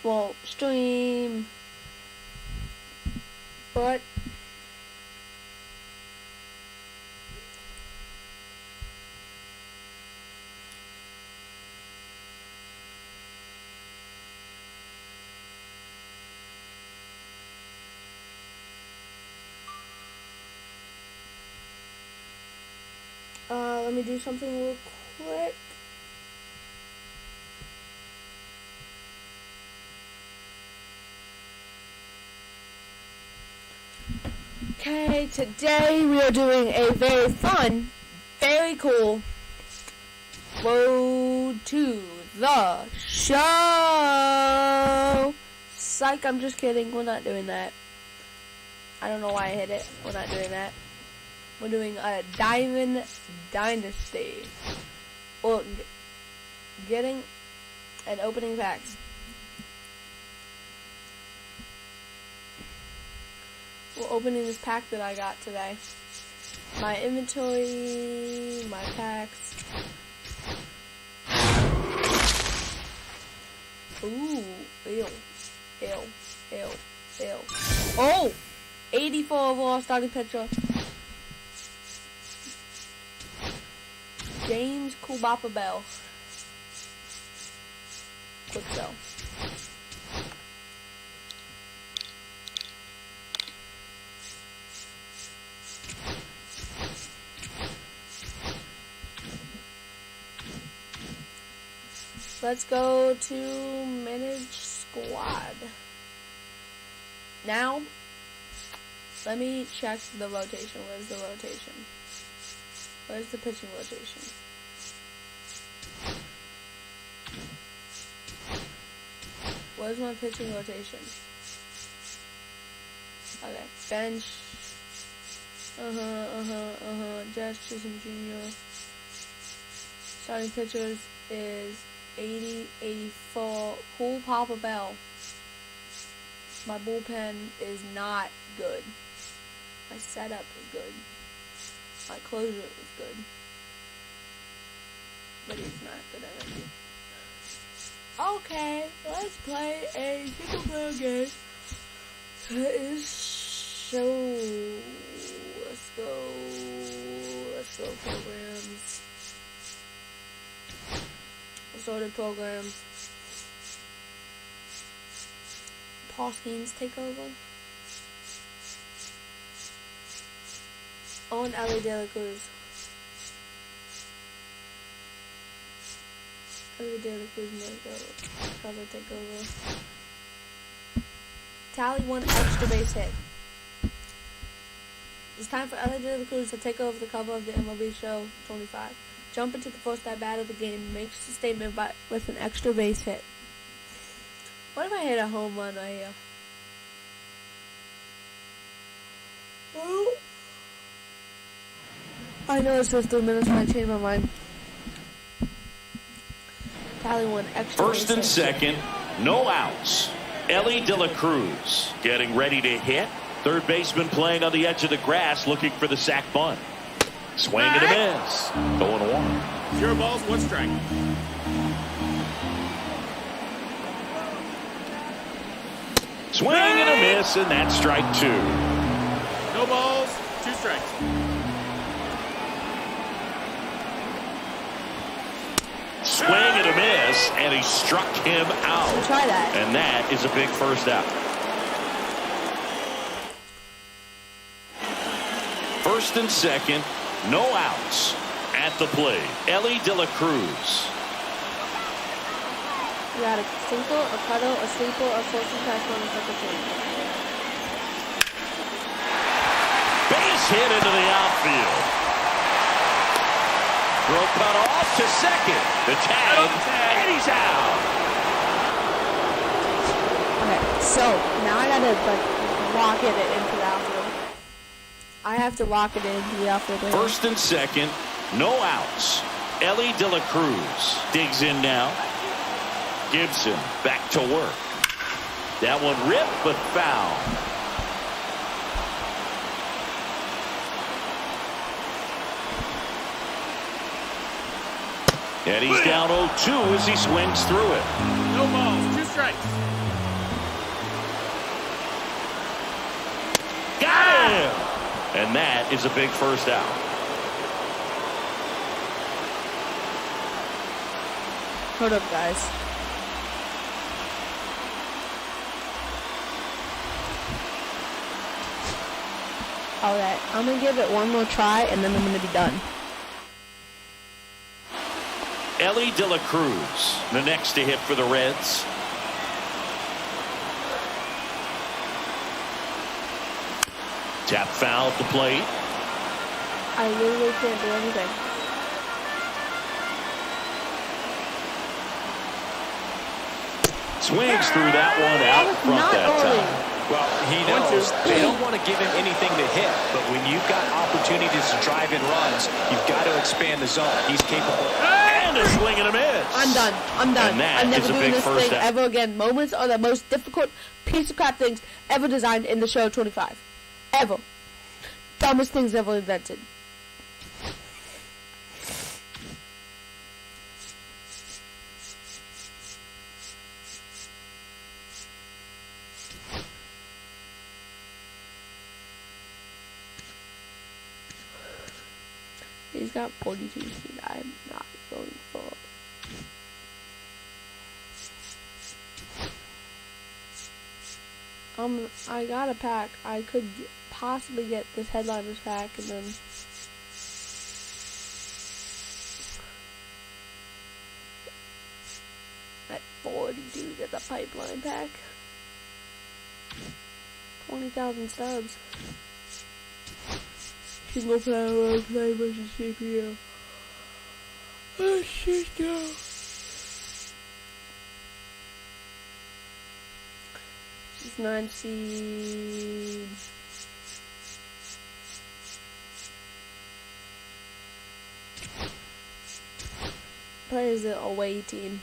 Well, stream. But let me do something real quick. Okay, today we are doing a very fun, very cool road to the show. Psych, I'm just kidding. We're not doing that. I don't know why I hit it. We're not doing that. We're doing a Diamond Dynasty. Or getting and opening packs. We're opening this pack that I got today. My inventory, my packs. Ooh, ew. Oh! 84 overall starting pitcher. James Kubapa Bell. Quick sell. Let's go to manage squad. Now, let me check the rotation. Where's the rotation? Where's the pitching rotation? Where's my pitching rotation? Okay, bench. Josh Chisholm Jr. Starting pitchers is 80, 84. Cool Papa Bell. My bullpen is not good. My setup is good. My closure is good. But he's not good at it. Okay, let's play a single player game. That is so. Let's go programs. Assorted programs. Paul take over. Owen Ellie De La Cruz. Ellie De La Cruz might go. Probably take over. Tally 1 extra base hit. It's time for Ellie De La Cruz to take over the cover of the MLB show 25. Jump into the first at bat of the game, makes a statement with an extra base hit. What if I hit a home run right here? Oh. I know it's just 3 minutes when I change my mind. Tally 1 extra. First and second, no outs. Ellie De La Cruz getting ready to hit. Third baseman playing on the edge of the grass, looking for the sac bunt. Swing and a miss. 0-1. 0 balls, 1 strike. Swing and a miss, and that's strike 2. No balls, 2 strikes. Swing and a miss, and he struck him out. We'll try that. And that is a big first out. First and second, no outs. At the plate, Ellie De La Cruz. We got a single, a cuddle, a staple, a social pass on the second team. Base hit into the outfield. Throw cut off to second. The tag, and he's out. Okay, so now I gotta lock it into the outfield. I have to lock it into the outfield. First and second, no outs. Ellie De La Cruz digs in now. Gibson back to work. That one ripped but foul. And he's down 0-2 as he swings through it. No balls, 2 strikes. And that is a big first out. Hold up, guys. Alright, I'm gonna give it one more try and then I'm gonna be done. Ellie De La Cruz, the next to hit for the Reds. Tap foul at the plate. I literally can't do anything. Swings through that one out was front not that early. time. Well, he knows they don't want to give him anything to hit, but when you've got opportunities to drive in runs, you've got to expand the zone. He's capable. And a swing and a miss. I'm done. I'm done. And that I'm never is a doing big this first thing out. ever again. Moments are the most difficult piece of crap things ever designed in the show 25. Ever. Dumbest things ever invented. He's got 42 speed. I'm not going for. I got a pack. I could possibly get this headliners pack and then. At 42, get the pipeline pack. 20,000 stubs. Single player play versus CPU. Oh shit, no. This is 9 seed. Plays the away team.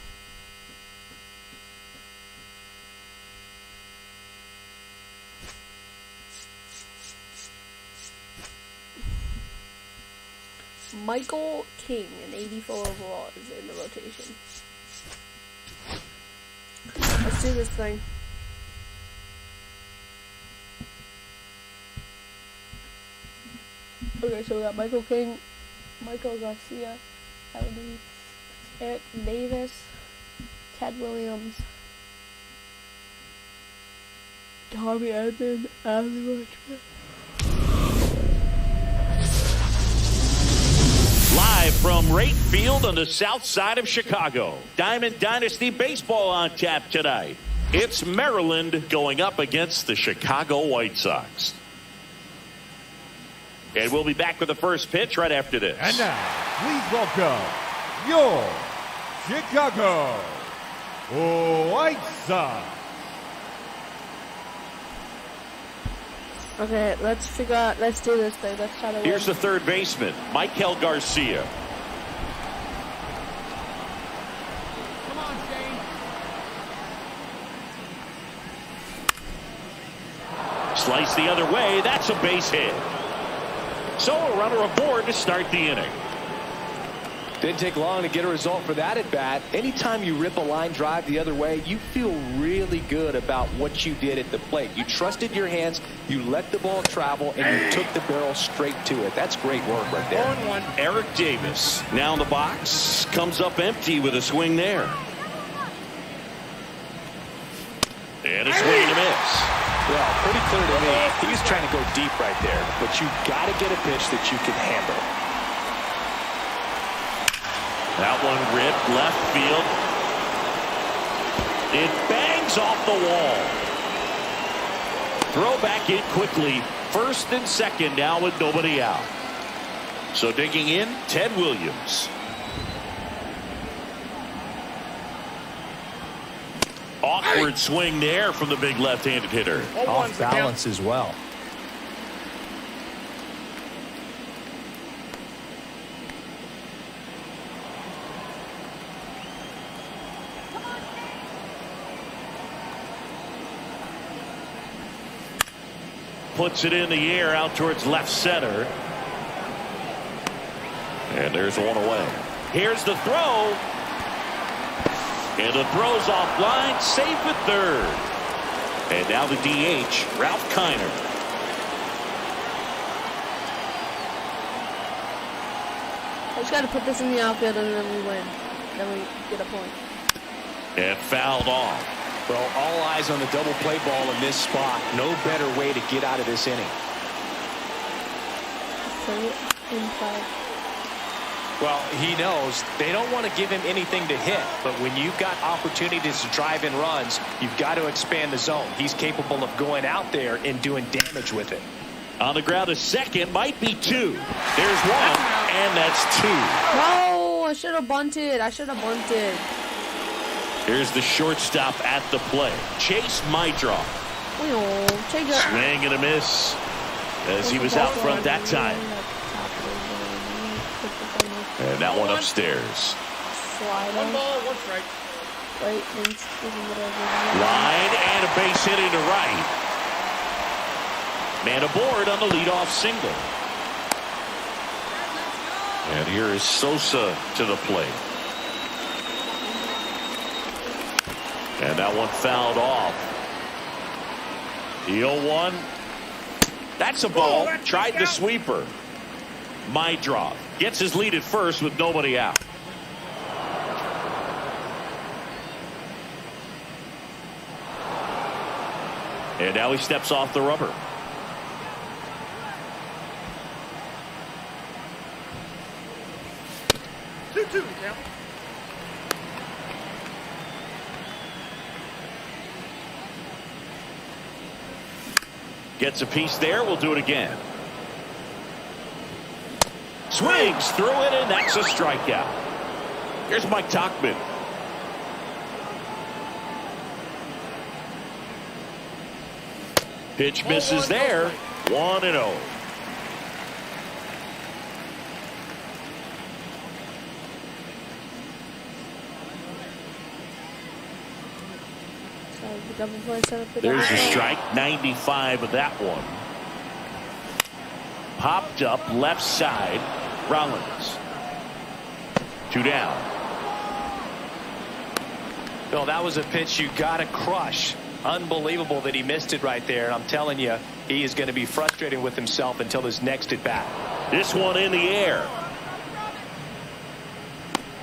Michael King, an 84 overall, is in the rotation. Let's do this thing. Okay, so we got Michael King, Michael Garcia, Eric Davis, Ted Williams, Harvey Edmond, Adley Rutschman. Live from Rate Field on the south side of Chicago. Diamond Dynasty Baseball on tap tonight. It's Maryland going up against the Chicago White Sox. And we'll be back with the first pitch right after this. And now, please welcome your Chicago White Sox. Okay, let's figure out, let's do this thing. Let's try to win. Here's the third baseman, Michael Garcia. Come on, Shane. Slice the other way. That's a base hit. So a runner aboard to start the inning. Didn't take long to get a result for that at bat. Anytime you rip a line drive the other way, you feel really good about what you did at the plate. You trusted your hands, you let the ball travel, and you took the barrel straight to it. That's great work right there. 0-1. Eric Davis now in the box. Comes up empty with a swing there. And a swing and a miss. Well, pretty clear to me. He was trying to go deep right there, but you got to get a pitch that you can handle. That one ripped left field. It bangs off the wall. Throw back in quickly. First and second now with nobody out. So digging in, Ted Williams. Awkward swing there from the big left-handed hitter. Off balance as well. Puts it in the air out towards left center. And there's one away. Here's the throw. And the throw's offline, safe at third. And now the DH, Ralph Kiner. just gotta put this in the outfield and then we win. Then we get a point. And fouled off. Well, all eyes on the double play ball in this spot. No better way to get out of this inning. Well, he knows they don't want to give him anything to hit, but when you've got opportunities to drive in runs, you've got to expand the zone. He's capable of going out there and doing damage with it. On the ground, a second, might be two. There's one, and that's two. No, I should have bunted. Here's the shortstop at the plate. Chase Mydroff. Swing and a miss as he was out front that time. And that one upstairs. One ball, one strike. Line and a base hit into right. Man aboard on the leadoff single. And here is Sosa to the plate. And that one fouled off. The 0-1. That's a ball. Tried the sweeper. Mydroff gets his lead at first with nobody out. And now he steps off the rubber. Two. Yeah. Gets a piece there. We'll do it again. Swings through it, and that's a strikeout. Here's Mike Tauchman. Pitch misses there. 1-0. There's a strike. 95 of that one. Popped up left side. Rollins. 2 down. Bill, that was a pitch you got to crush. Unbelievable that he missed it right there. And I'm telling you, he is going to be frustrated with himself until his next at bat. This one in the air.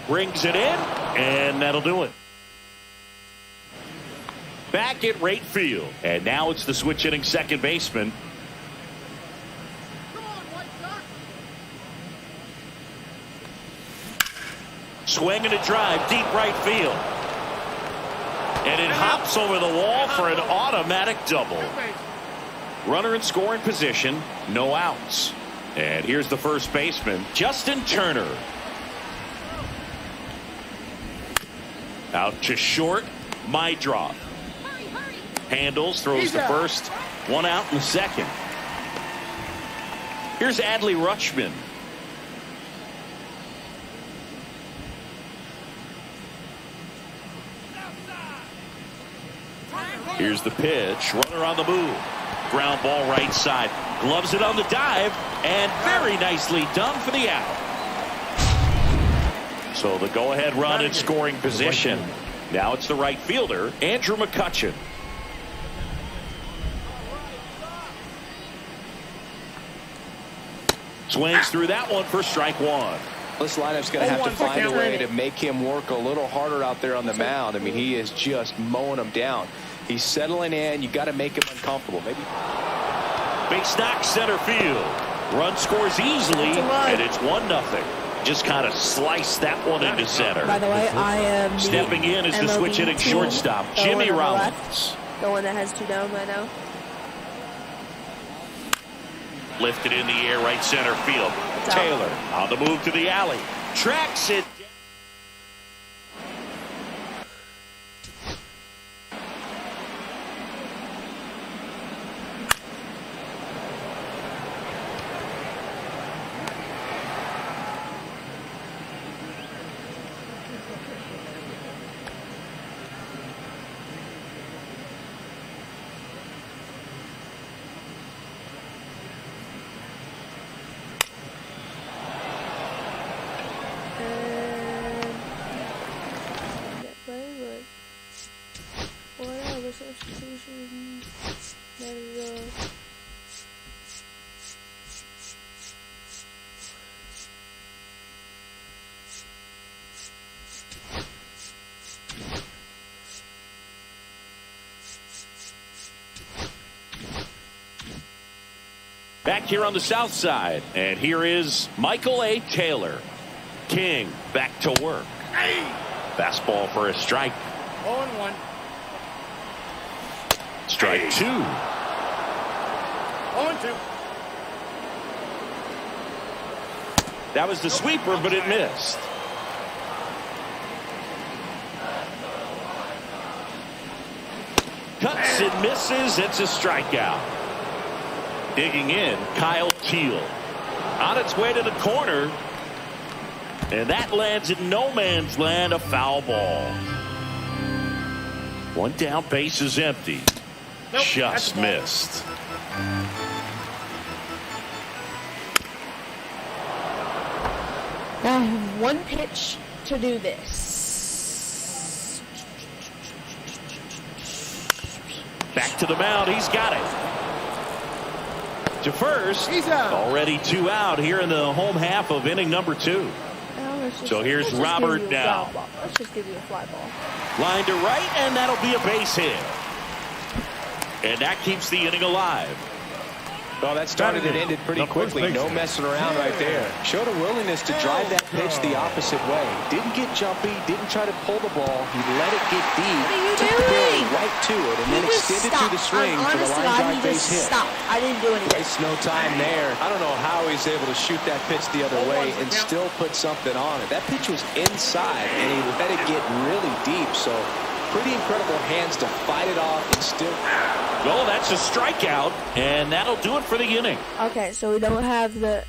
Brings it in, and that'll do it. Back at right field. And now it's the switch hitting second baseman. Swing and a drive, deep right field. And it hops over the wall for an automatic double. Runner in scoring position, no outs. And here's the first baseman, Justin Turner. Out to short, Mydroff. Handles, throws the first, 1 out in the second. Here's Adley Rutschman. Here's the pitch. Runner on the move. Ground ball right side. Gloves it on the dive. And very nicely done for the out. So the go-ahead run in scoring position. Now it's the right fielder, Andrew McCutchen. Swings through that one for strike one. This lineup's going to have to find a way to make him work a little harder out there on the mound. I mean, he is just mowing them down. He's settling in. You got to make him uncomfortable. Maybe. Base knock center field. Run scores easily, and it's 1-0. Just kind of slice that one into center. By the way, I am stepping in is the switch hitting shortstop, Jimmy Rollins. The one that has 2 down right now. Lifted in the air, right center field. Taylor on the move to the alley. Tracks it. Back here on the south side, and here is Michael A. Taylor. King back to work. Fastball for a strike. 0-1. Strike 2. 0-2. That was the sweeper, but it missed. Cuts and misses. It's a strikeout. Digging in, Kyle Teel. On its way to the corner. And that lands in no man's land, a foul ball. One down, base is empty. Nope, Just missed. I have one pitch to do this. Back to the mound. He's got it. To first. He's out. Already 2 out here in the home half of inning number 2. So here's let's just Robert give you a now. foul ball. Let's just give you a fly ball. Line to right, and that'll be a base hit. And that keeps the inning alive. Well, that started and ended pretty quickly. No messing around right there. Showed a willingness to drive that pitch the opposite way. Didn't get jumpy. Didn't try to pull the ball. He let it get deep. What are you took the barrel doing? right to it, and then extended through the swing for the line drive base hit. Stop. I didn't do anything. Waste no time there. I don't know how he's able to shoot that pitch the other way and still put something on it. That pitch was inside, and he let it get really deep. So pretty incredible hands to fight it off and still. Well, that's a strikeout, and that'll do it for the inning. Okay, so we don't have the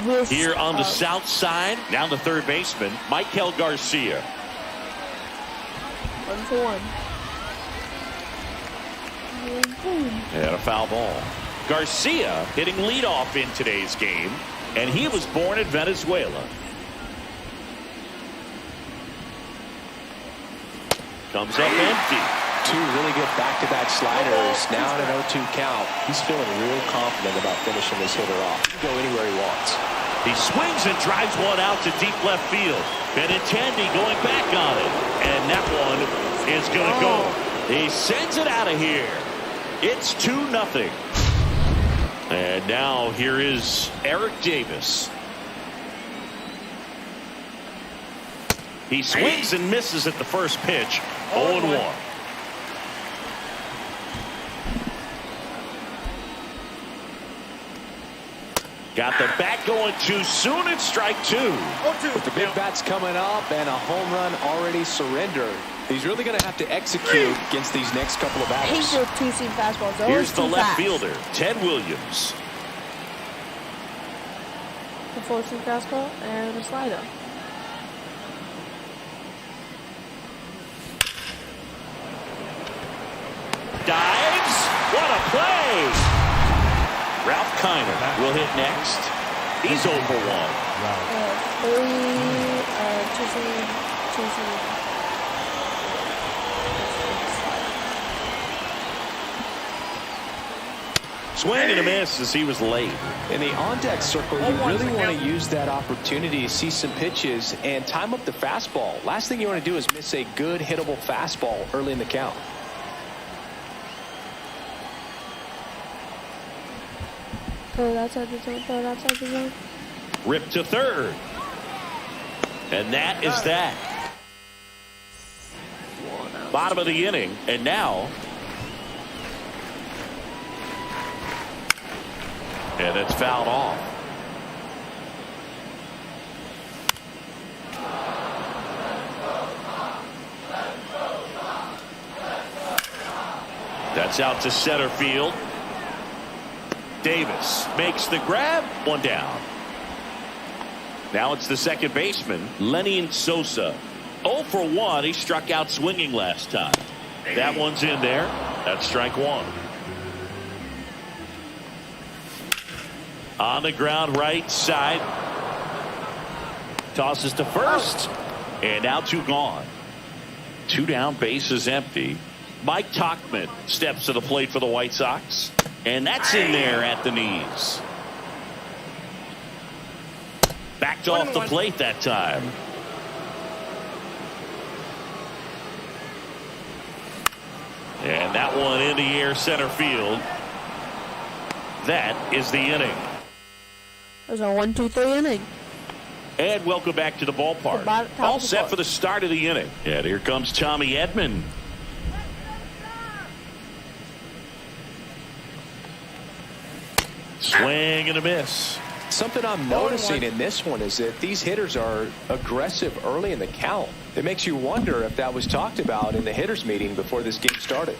risk Here on the of south side, now the third baseman, Michael Garcia. 1-1. And a foul ball. Garcia hitting leadoff in today's game, and he was born in Venezuela. Comes up empty. 2 really good back-to-back sliders. Now in an 0-2 count. He's feeling real confident about finishing this hitter off. He can go anywhere he wants. He swings and drives one out to deep left field. Benintendi going back on it. And that one is going to go. He sends it out of here. It's 2-0. And now here is Eric Davis. He swings and misses at the first pitch. 0-1. Got the bat going too soon. It's strike 2. 0-2. With the big bats coming up and a home run already surrendered, he's really going to have to execute against these next couple of I hate batters. those two-seam fastballs. They're Here's always the too left fast. fielder, Ted Williams. The 4-seam fastball and a slider. Dives. What a play. Ralph Kiner will hit next. He's over 1. Two-seam. Swing and a miss as he was late. In the on-deck circle, you really want to use that opportunity to see some pitches and time up the fastball. Last thing you want to do is miss a good hittable fastball early in the count. Throw it outside the zone. Throw it outside the zone. Rip to third. And that is that. Bottom of the inning. And now. And it's fouled off. That's out to center field. Davis makes the grab. 1 down. Now it's the second baseman, Lenin Sosa. 0 for 1. He struck out swinging last time. That one's in there. That's strike 1. On the ground right side. Tosses to first. And now 2 gone. 2 down, base is empty. Mike Tauchman steps to the plate for the White Sox. And that's in there at the knees. Backed off the plate that time. And that one in the air center field. that is the inning. It was a 1-2-3 inning. And welcome back to the ballpark. All set for the start of the inning. And here comes Tommy Edman. Swing and a miss. Something I'm noticing in this one is that these hitters are aggressive early in the count. It makes you wonder if that was talked about in the hitters meeting before this game started.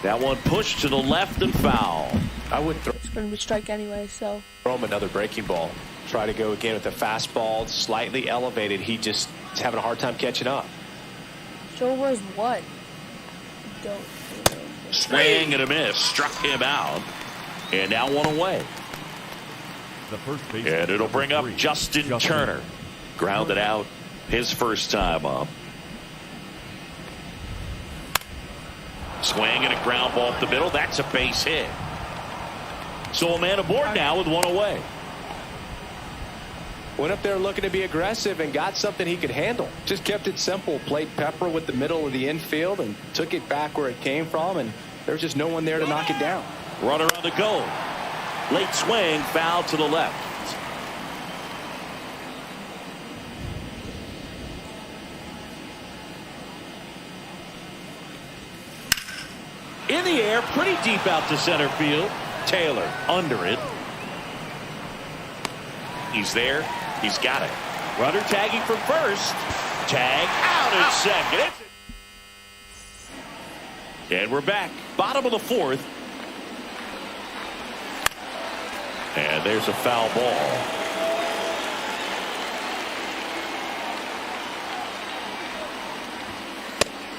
That one pushed to the left and foul. I would It's going to be strike anyway, so. throw him another breaking ball. Try to go again with the fastball, slightly elevated. He just is having a hard time catching up. Joe was what? Don't. Swing and a miss. Struck him out. And now one away. The first base. And it'll bring up Justin Turner. Grounded out his first time up. Swing and a ground ball up the middle. That's a base hit. So a man aboard now with one away. Went up there looking to be aggressive and got something he could handle. Just kept it simple. Played pepper with the middle of the infield and took it back where it came from. And there's just no one there to knock it down. Runner on the go. Late swing, foul to the left. In the air, pretty deep out to center field. Taylor under it. He's there. He's got it. Runner tagging from first. Tag out at second. And we're back. Bottom of the fourth. And there's a foul ball.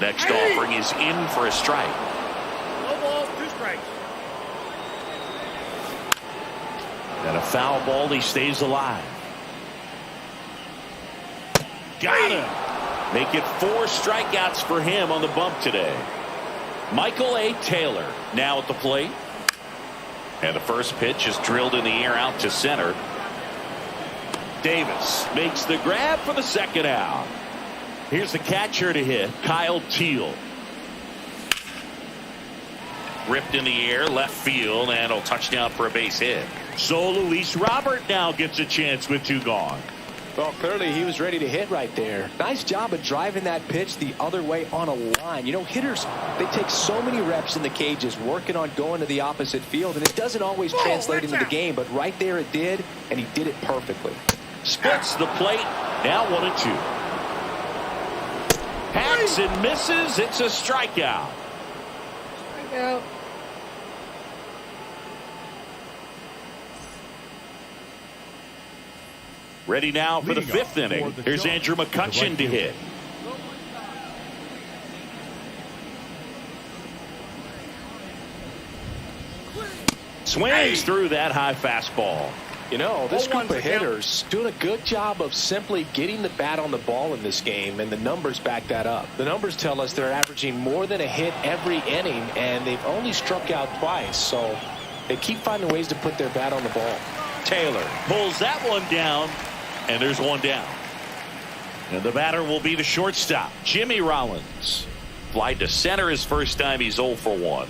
Next offering is in for a strike. No balls, 2 strikes. And a foul ball, he stays alive. Got him. Make it 4 strikeouts for him on the bump today. Michael A. Taylor now at the plate. And the first pitch is drilled in the air out to center. Davis makes the grab for the second out. Here's the catcher to hit, Kyle Teal. Ripped in the air, left field, and a touchdown for a base hit. So Luis Robert now gets a chance with 2 gone. Well, clearly he was ready to hit right there. Nice job of driving that pitch the other way on a line. You know, hitters, they take so many reps in the cages working on going to the opposite field, and it doesn't always translate into the game, but right there it did, and he did it perfectly. Splits the plate. Now 1-2. Hacks and misses. It's a strikeout. Strikeout. Ready now for the 5th inning. Here's Andrew McCutchen to hit. Swings through that high fastball. You know, this group of hitters doing a good job of simply getting the bat on the ball in this game, and the numbers back that up. The numbers tell us they're averaging more than a hit every inning, and they've only struck out twice, so they keep finding ways to put their bat on the ball. Taylor pulls that one down, and there's one down. And the batter will be the shortstop, Jimmy Rollins. Fly to center his first time. He's 0 for 1.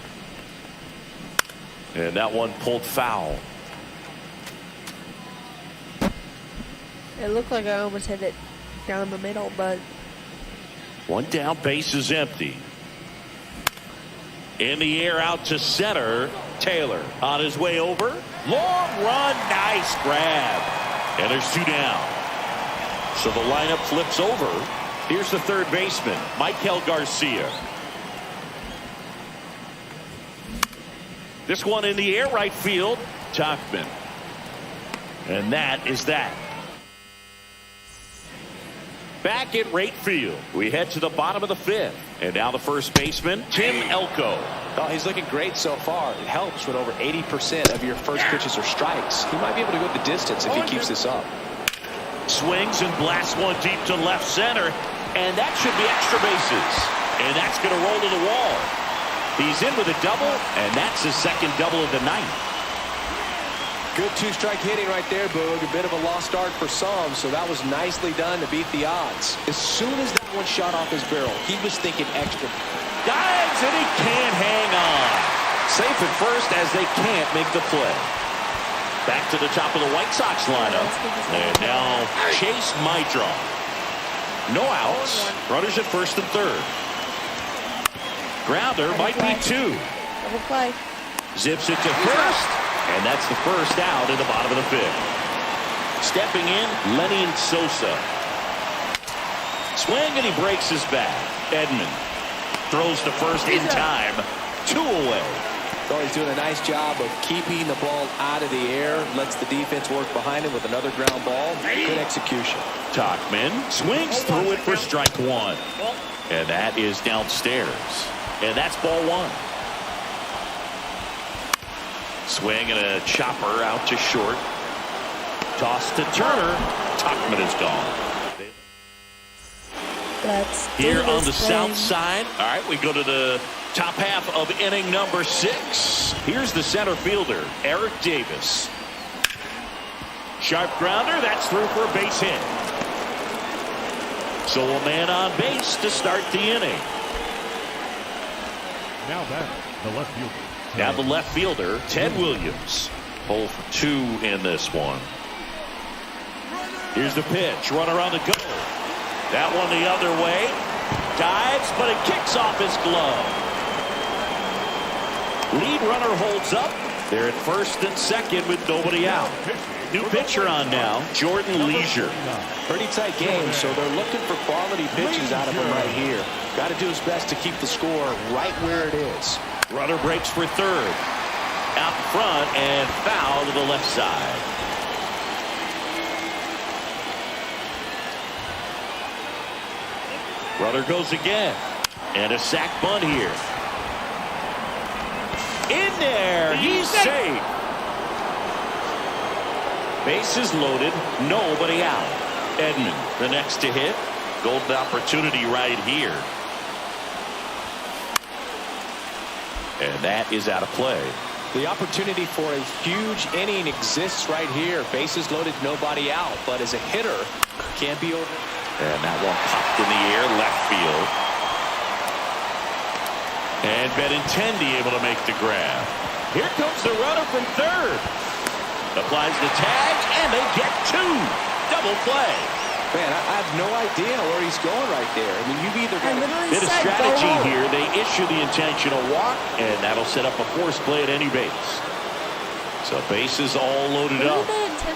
And that one pulled foul. It looked like I almost hit it down the middle, but. One down, base is empty. In the air out to center. Taylor on his way over. Long run, nice grab. And there's 2 down. So the lineup flips over. Here's the third baseman, Michael Garcia. This one in the air, right field, Tauchman. And that is that. Back at right field, we head to the bottom of the 5th. And now the first baseman, Tim Elko. Oh, he's looking great so far. It helps when over 80% of your first pitches are strikes. He might be able to go the distance if he keeps this up. Swings and blasts one deep to left center. And that should be extra bases. And that's going to roll to the wall. He's in with a double, and that's his second double of the night. Good 2-strike hitting right there, Boog. A bit of a lost start for some, so that was nicely done to beat the odds. As soon as that one shot off his barrel, he was thinking extra. Dives, and he can't hang on. Safe at first as they can't make the play. Back to the top of the White Sox lineup. And now Chase Maidron. No outs. Runners at first and third. Grounder might be two. Double play. Zips it to first. And that's the first out in the bottom of the fifth. Stepping in, Lenny Sosa. Swing and he breaks his bat. Edman throws to first in time. 2 away. So he's doing a nice job of keeping the ball out of the air. Lets the defense work behind him with another ground ball. Good execution. Tachman swings through it for strike one. And that is downstairs. And that's ball one. Swing and a chopper out to short. Toss to Turner. Tachman is gone. Here on the south side. All right, we go to the top half of inning number 6. Here's the center fielder, Eric Davis. Sharp grounder. That's through for a base hit. So a man on base to start the inning. Now that the left fielder. Now the left fielder, Ted Williams. 0 for 2 in this one. Here's the pitch. Runner on the go. That one the other way. Dives, but it kicks off his glove. Lead runner holds up. They're at first and second with nobody out. New pitcher on now, Jordan Leisure. Pretty tight game, so they're looking for quality pitches out of him right here. Got to do his best to keep the score right where it is. Runner breaks for third. Out front and foul to the left side. Runner goes again. And a sac bunt here. In there. He's safe. Bases loaded. Nobody out. Edman, the next to hit. Golden opportunity right here. And that is out of play. The opportunity for a huge inning exists right here. Bases loaded, nobody out. But as a hitter, can't be over. And that one popped in the air, left field. And Benintendi able to make the grab. Here comes the runner from third. Applies the tag, and they get 2. Double play. Man, I have no idea where he's going right there. I mean, you've either got a bit of strategy here. They issue the intentional walk, and that'll set up a force play at any base. So bases all loaded up.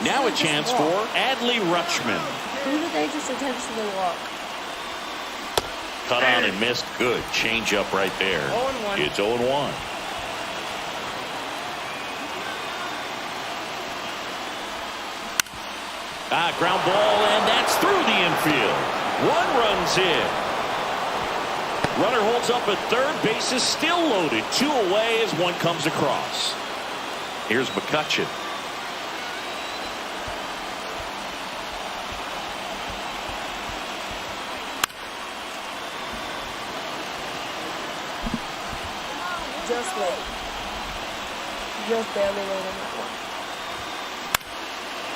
Now a chance for Adley Rutschman. Who did they just intentionally walk? Cut on and missed. Good change up right there. 0-1. It's 0-1. Ground ball, and that's through the infield. 1 runs in. Runner holds up at third. Base is still loaded. 2 away as one comes across. Here's McCutcheon. Just late. Just barely late on that one.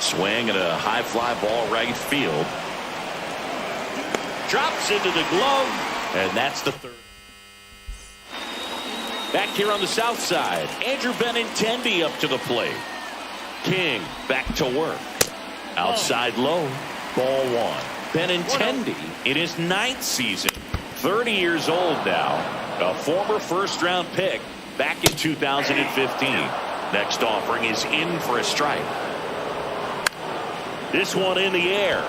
Swing and a high fly ball right field. Drops into the glove, and that's the third. Back here on the south side, Andrew Benintendi up to the plate. King back to work. Outside low, ball 1. Benintendi in his 9th season, 30 years old now, a former first-round pick back in 2015. Next offering is in for a strike. This one in the air.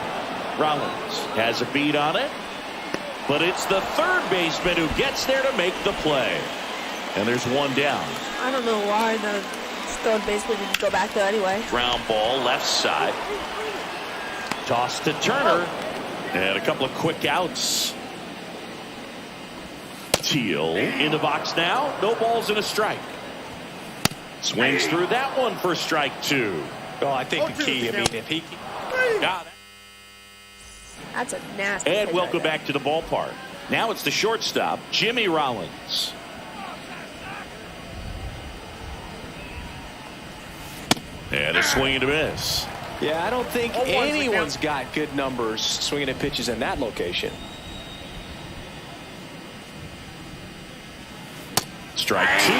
Rollins has a beat on it, but it's the third baseman who gets there to make the play. And there's one down. I don't know why the third baseman didn't go back there anyway. Ground ball left side. Toss to Turner. And a couple of quick outs. Teal in the box now. No balls and a strike. Swings through that one for strike 2. Oh, I think the key, I mean, if he got it. That's a nasty. And pitch welcome right there. back to the ballpark. Now it's the shortstop, Jimmy Rollins. And a swing and a miss. Yeah, I don't think anyone's got good numbers swinging at pitches in that location. Strike 2.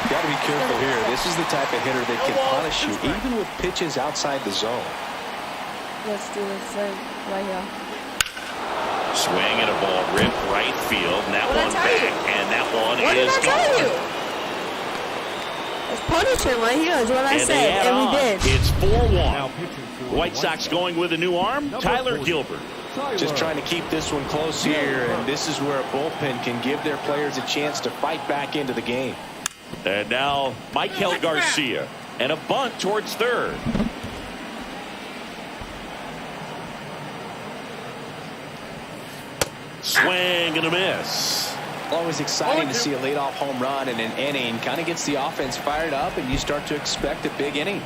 Got to be careful here. This is the type of hitter that can punish you, even with pitches outside the zone. Let's do this thing right here. Swing and a ball ripped right field. And that What did one I tell back. you? And that one What did is I tell gone. you? Let's punish him right here is what I And they said, add and we on. did. It's 4-1. pitching for White Sox going with a new arm, Tyler 40. Gilbert. Just trying to keep this one close here, and this is where a bullpen can give their players a chance to fight back into the game. And now Michael Garcia. And a bunt towards third. Swing and a miss. Always exciting to see a leadoff home run in an inning. Kind of gets the offense fired up, and you start to expect a big inning.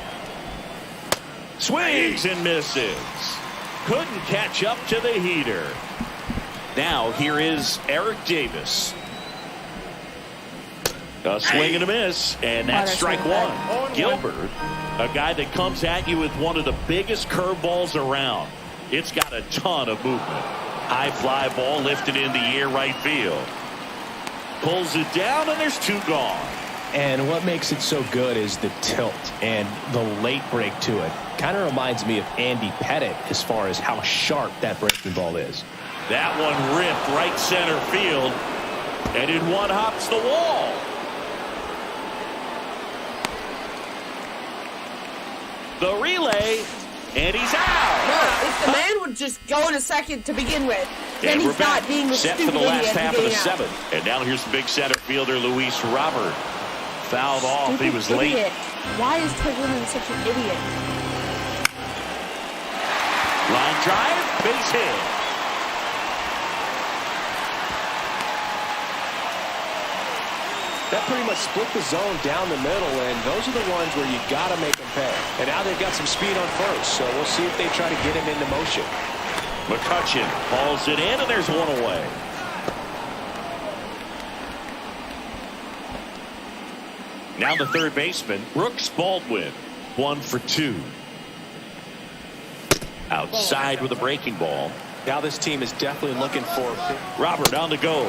Swings and misses. Couldn't catch up to the heater. Now here is Eric Davis. A swing and a miss, and that's strike one. Gilbert, a guy that comes at you with one of the biggest curveballs around. It's got a ton of movement. High fly ball lifted in the air right field. Pulls it down, and there's two gone. And what makes it so good is the tilt and the late break to it. Kind of reminds me of Andy Pettitte as far as how sharp that breaking ball is. That one ripped right center field, and in one hops the wall. The relay, and he's out. No, if the man would just go in a second to begin with, then And he's we're back, not being the set stupid for the last idiot half of the getting out. seventh. And now here's the big center fielder, Luis Robert. Fouled off. He was late. Idiot. Why is Twiglerman such an idiot? Line drive, base hit. That pretty much split the zone down the middle, and those are the ones where you got to make them pay. And now they've got some speed on first, so we'll see if they try to get him into motion. McCutchen hauls it in, and there's one away. Now the third baseman, Brooks Baldwin, 1 for 2. Outside with a breaking ball. Now this team is definitely looking for Robert on the go.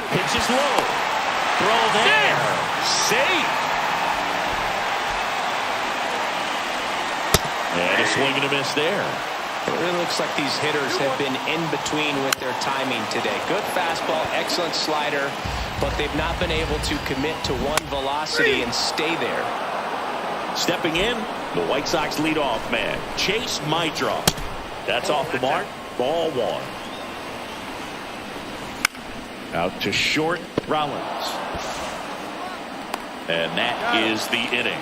Pitches low. Throw there. Safe. And a swing and a miss there. It really looks like these hitters have been in between with their timing today. Good fastball, excellent slider, but they've not been able to commit to one velocity and stay there. Stepping in, the White Sox leadoff man, Chase Mydroff. That's off the mark. Ball one. Out to short, Rollins. And that is the inning.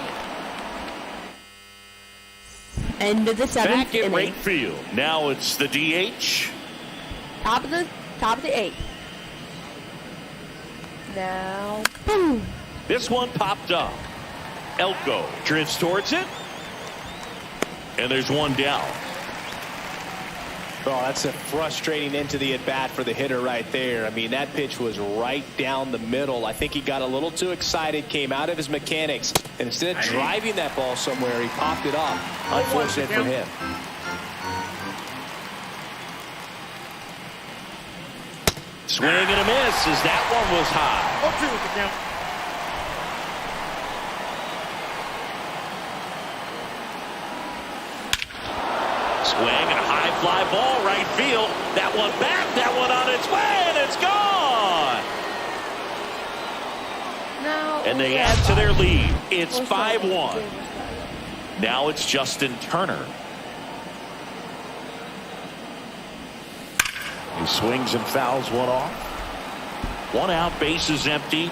End of the seventh Back in inning. right field. Now it's the DH. Top of the eighth. Now, boom. This one popped up. Elko drifts towards it. And there's one down. Oh, that's a frustrating into the at-bat for the hitter right there. I mean, that pitch was right down the middle. I think he got a little too excited, came out of his mechanics, and instead of driving that ball somewhere, he popped it off. Unfortunate for him. Swing and a miss as that one was high. 0-2 with the count. Swing and a high fly ball right field. That one back, that one on its way, and it's gone. Now, And they yeah, add to their five. lead. It's What's that? 5-1. Now it's Justin Turner. He swings and fouls one off. One out, base is empty.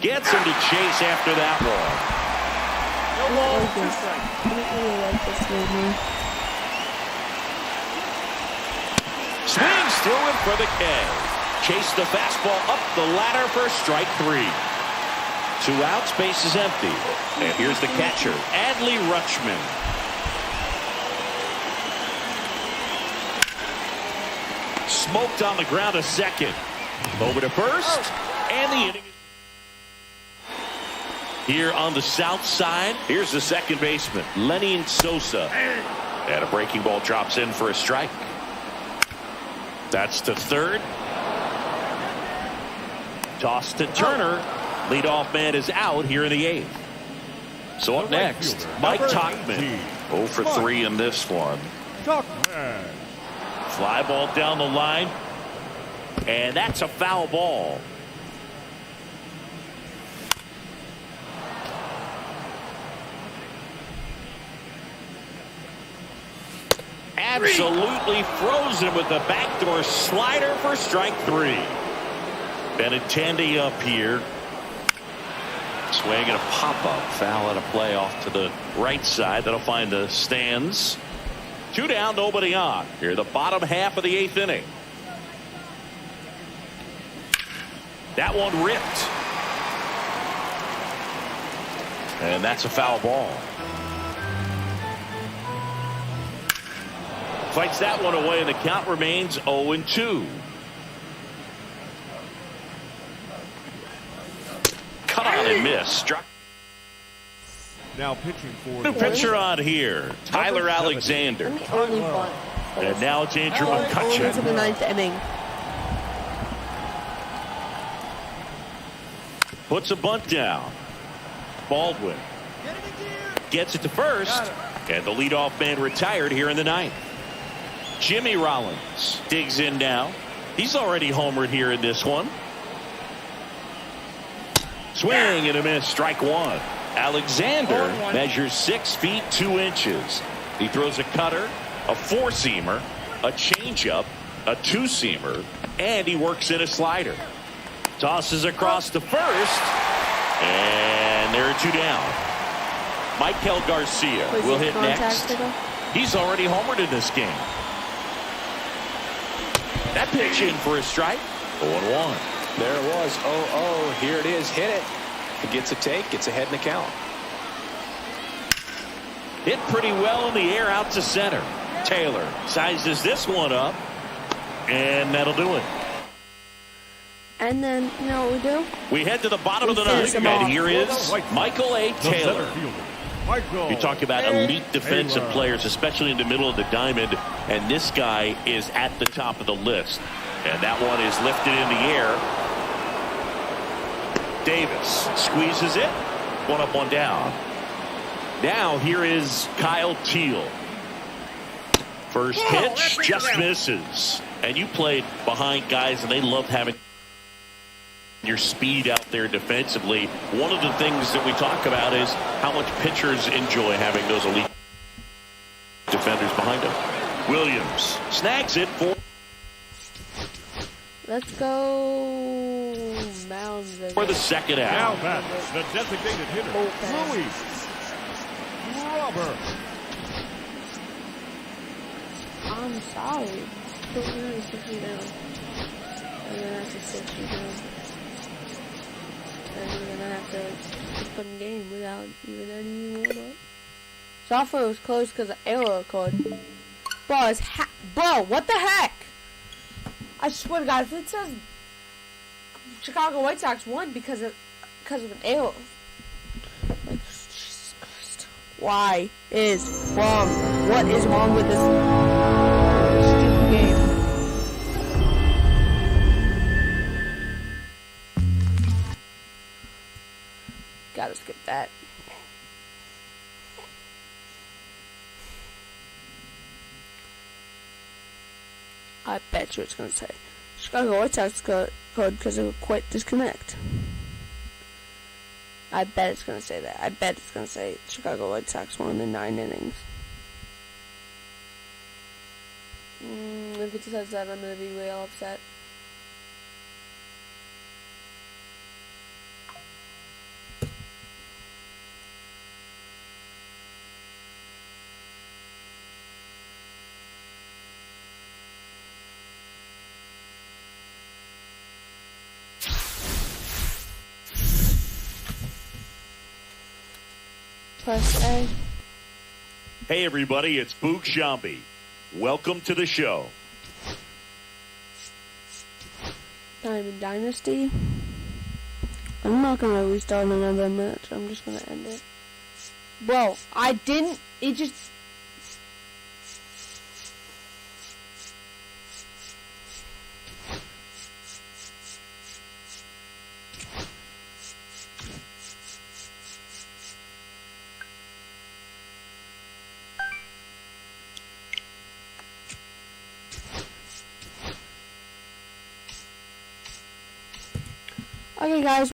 Gets him to chase after that one. No balls, 2 strikes. I don't really like this movie. Swings through him for the K. Chase the fastball up the ladder for strike 3. 2 outs, base is empty. And here's the catcher, Adley Rutschman. Smoked on the ground a second. Over to first, and the inning. Here on the south side, here's the second baseman, Lenny Sosa. And a breaking ball drops in for a strike. That's to third. Toss to Turner. Leadoff man is out here in the 8th. So up next, Mike Tauchman. 0 for 3 in this one. Fly ball down the line. And that's a foul ball. Absolutely frozen with the backdoor slider for strike 3. Benintendi up here. Swing and a pop-up. Foul and a play off to the right side. That'll find the stands. 2 down, nobody on. Here, the bottom half of the 8th inning. That one ripped. And that's a foul ball. Fights that one away, and the count remains 0-2. Cut out and miss. Struck. Now pitching for New pitcher on here, Tyler Alexander. Let me only bunt. And now it's Andrew Into McCutcheon. the 9th inning. Puts a bunt down. Baldwin gets it to first, and the leadoff man retired here in the 9th. Jimmy Rollins digs in now. He's already homered here in this one. Swing and a miss. Strike 1. Alexander measures 6 feet 2 inches. He throws a cutter, a 4-seamer, a changeup, a 2-seamer, and he works in a slider. Tosses across to first, and there are 2 down. Michael Garcia will hit next. He's already homered in this game. That pitch in for a strike. 0-1. There it was. 0-0. Here it is. Hit it. It gets a take. Gets ahead in the count. Hit pretty well in the air out to center. Taylor sizes this one up, and that'll do it. And then, you know what we do? We head to the bottom of the finish 9th, him and off. here is Michael A. Taylor. You talk about elite defensive Taylor. players, especially in the middle of the diamond, and this guy is at the top of the list. And that one is lifted in the air. Davis squeezes it. 1 up, 1 down. Now here is Kyle Teal. First pitch just misses. And you played behind guys, and they love having your speed out there defensively. One of the things that we talk about is how much pitchers enjoy having those elite defenders behind them. Williams snags it for Let's go Mounds. the second Now out. bats the designated hitter, Louis Robert. I'm sorry. Don't really sit you down. I'm gonna have to sit you down. And we're gonna have to keep on game without even any warm-up. Software was closed because of error code. Bro, bro, what the heck? I swear to God, if it says Chicago White Sox won because of an error. Like, Jesus Christ. Why is wrong? What is wrong with this stupid game? Gotta skip that. I bet you it's gonna say Chicago White Sox code because of a quick disconnect. I bet it's gonna say that. I bet it's gonna say Chicago White Sox won in 9 innings. If it says that, I'm gonna be real upset. Press A. Hey everybody, it's Boog Shambi. Welcome to the show. Diamond Dynasty. I'm not gonna restart another match. I'm just gonna end it. Bro, I didn't. It just. Okay, guys.